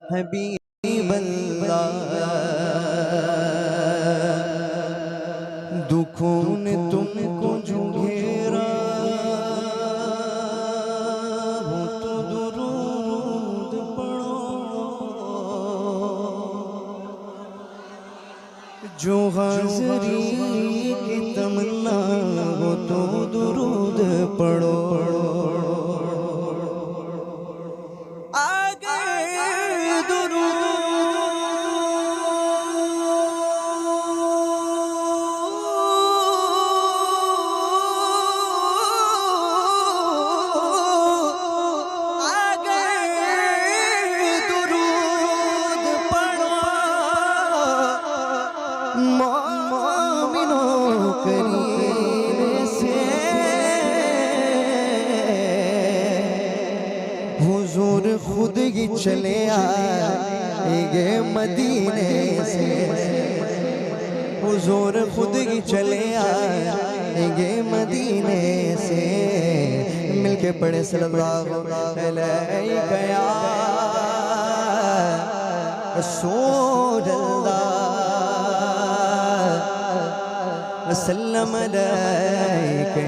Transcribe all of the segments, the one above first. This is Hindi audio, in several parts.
हबीब अल्लाह, दुखों ने तुमको जो घेरा हो तो दुरूद पढ़ो, जो हाज़री की तमन्ना हो तो दुरूद पढ़ो। हुजूर खुद ही चले आएंगे मदीने से, हुजूर खुद ही चले आएंगे मदीने से। मिलके पढ़े सल्लल्लाहु अलैहि वसल्लम अलैका।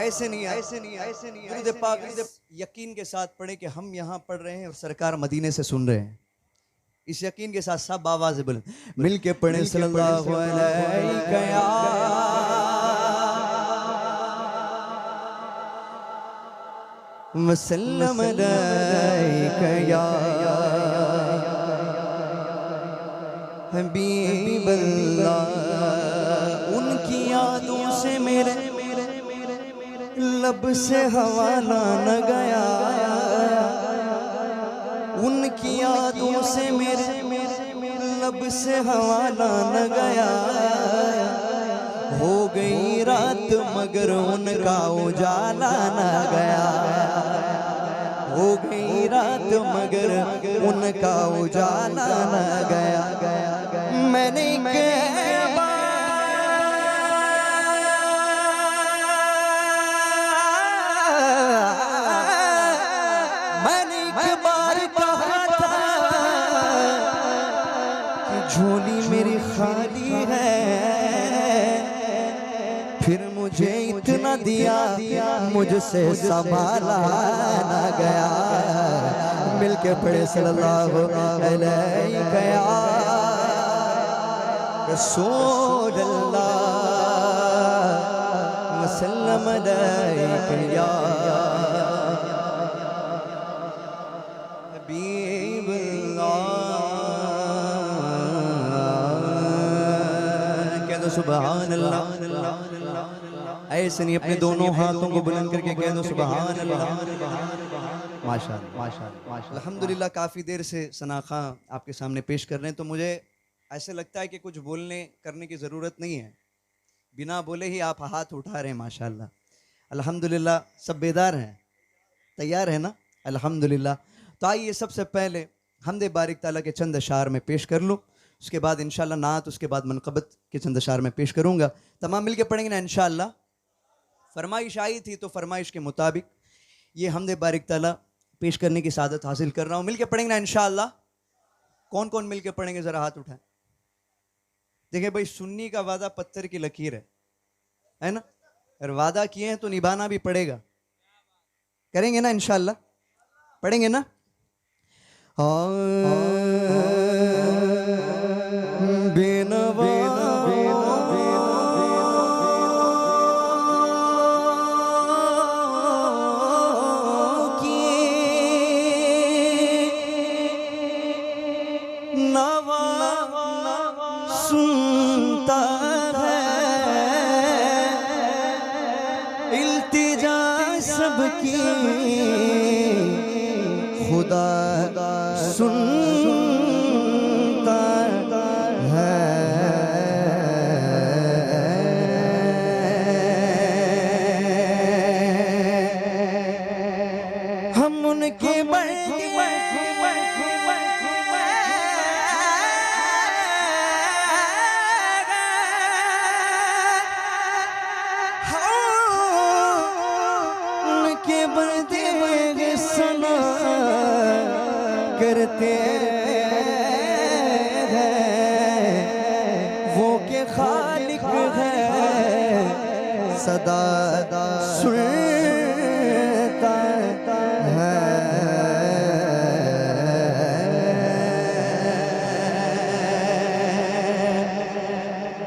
ऐसे नहीं, ऐसे नहीं, ऐसे नहीं। दुरूद पाक यकीन के साथ पढ़े कि हम यहाँ पढ़ रहे हैं और सरकार मदीने से सुन रहे हैं। इस यकीन के साथ सब आवाज़ बोले, मिल के पढ़े सल्लल्लाहु अलैहि वसल्लम अलैका हबीब अल्लाह। उनकी यादों से मेरे लब से हवाला न गया, उनकी यादों से मेरे लब से हवाला न गया। हो गई रात मगर उनका उजाला न गया, हो गई रात मगर उनका उजाला न गया। मैंने झोली मेरी खाली है, फिर मुझे इतना दिया मुझसे संभाला ना गया। मिलके पढ़े सल्लल्लाहु अलैहि रसूलल्लाह वसल्लम अलैका हबीब सुभान अल्लाह। ऐसे नहीं, अपने दोनों हाथों को बुलंद करके कह दो सुभान अल्लाह। माशाअल्लाह अल्हम्दुलिल्लाह। काफ़ी देर से सना खां आपके सामने पेश कर रहे हैं, तो मुझे ऐसे लगता है कि कुछ बोलने करने की ज़रूरत नहीं है, बिना बोले ही आप हाथ उठा रहे हैं। माशाअल्लाह अल्हम्दुलिल्लाह। सब बेदार हैं, तैयार है ना? अल्हम्दुलिल्लाह। तो आइए सबसे पहले हमदे बारिक ताला के चंद अशार में पेश कर लूँ, उसके बाद इंशाअल्लाह नात, उसके बाद मनक़बत के चंद अशार में पेश करूँगा। तमाम मिल के पढ़ेंगे ना इंशाअल्लाह। फरमाइश आई थी तो फरमाइश के मुताबिक ये हमदे बारिक ताला पेश करने की सादत हासिल कर रहा हूँ। मिल के पढ़ेंगे ना इंशाअल्लाह। कौन कौन मिल के पढ़ेंगे ज़रा हाथ उठाएं। देखिए भाई, सुन्नी का वादा पत्थर की लकीर है ना? अगर वादा किए हैं तो निभाना भी पड़ेगा। करेंगे ना इंशाअल्लाह? पढ़ेंगे ना? बेनवा नवा सुनता है, इल्तिजा सबकी खुदा सुनता है। हम उनके उनके बंदे करते हैं वो के खालिक है सदा सुनता है।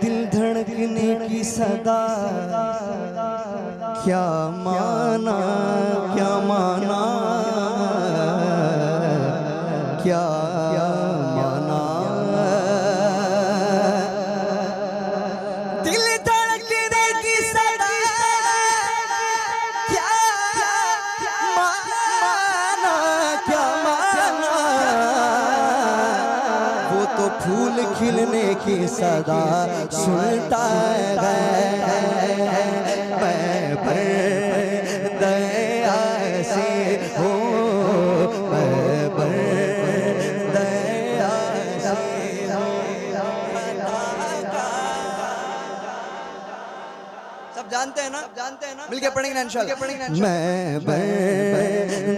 दिल धड़कने की सदा क्या माना क्या माना क्या माना। दिल धड़कने की सदा क्या माना क्या माना। वो तो फूल खिलने की सदा सुनता है। मैं दया से हो दया से हो। सब जानते हैं ना मिलके पढ़ेंगे ना इंशाल्लाह। मैं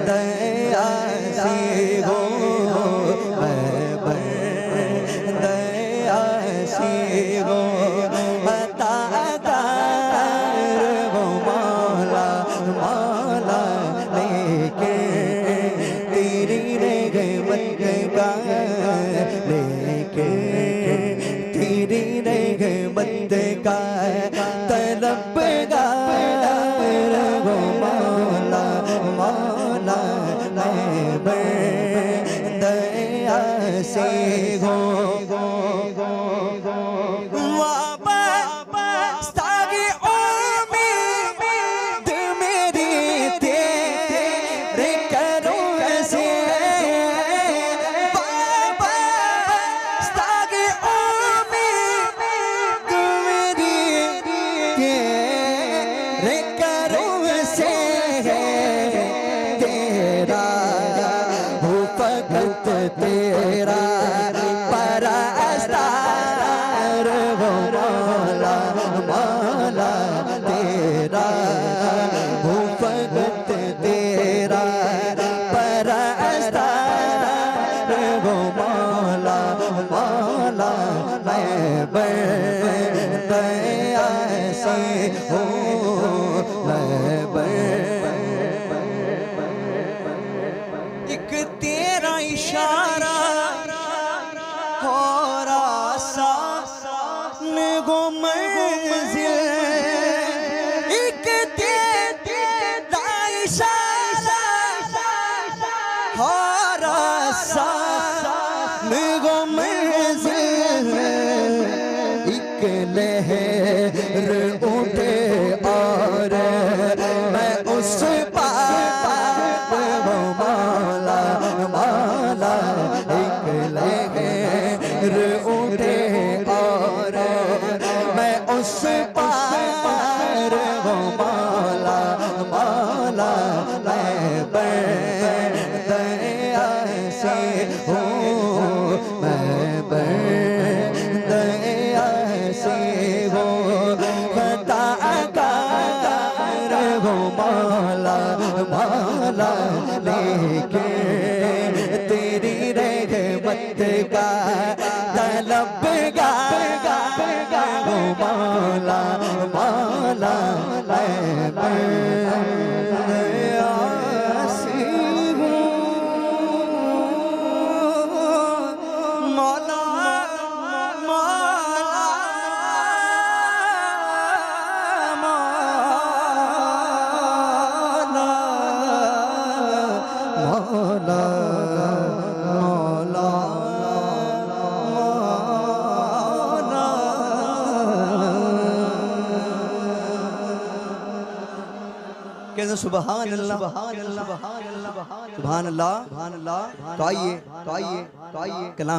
दया से हो दया से हो तलबगार वो मौला मौला दया से हो। वाबस्तागी उम्मीद मेरी तेरे करों से। वाबस्तागी उम्मीद मेरी तेरे करों से तेरा हो फकत तेरा परस्तार वो मौला मौला तेरा हो फकत तेरा परस्तार वो मौला मौला। मैं दया से हो एक तेरा इशारा हो रास्तान गो मंजिल। एक तेरा इशारा हो रास्तान गो मंजिल। एक लहर उठे और मैं उस पार वो मौला मौला। एक लहर उठे और मैं उस पार वो मौला मौला। मैं दया से हो मैं दया से हो खताकार वो मौला मौला। लेके तेरी रहमत का तलबगार वो मौला मौला। दया से हो मौला मौला मौला मौला मौला। कहते सुभान अल्लाह सुभान अल्लाह सुभान अल्लाह। तो आइए कलाम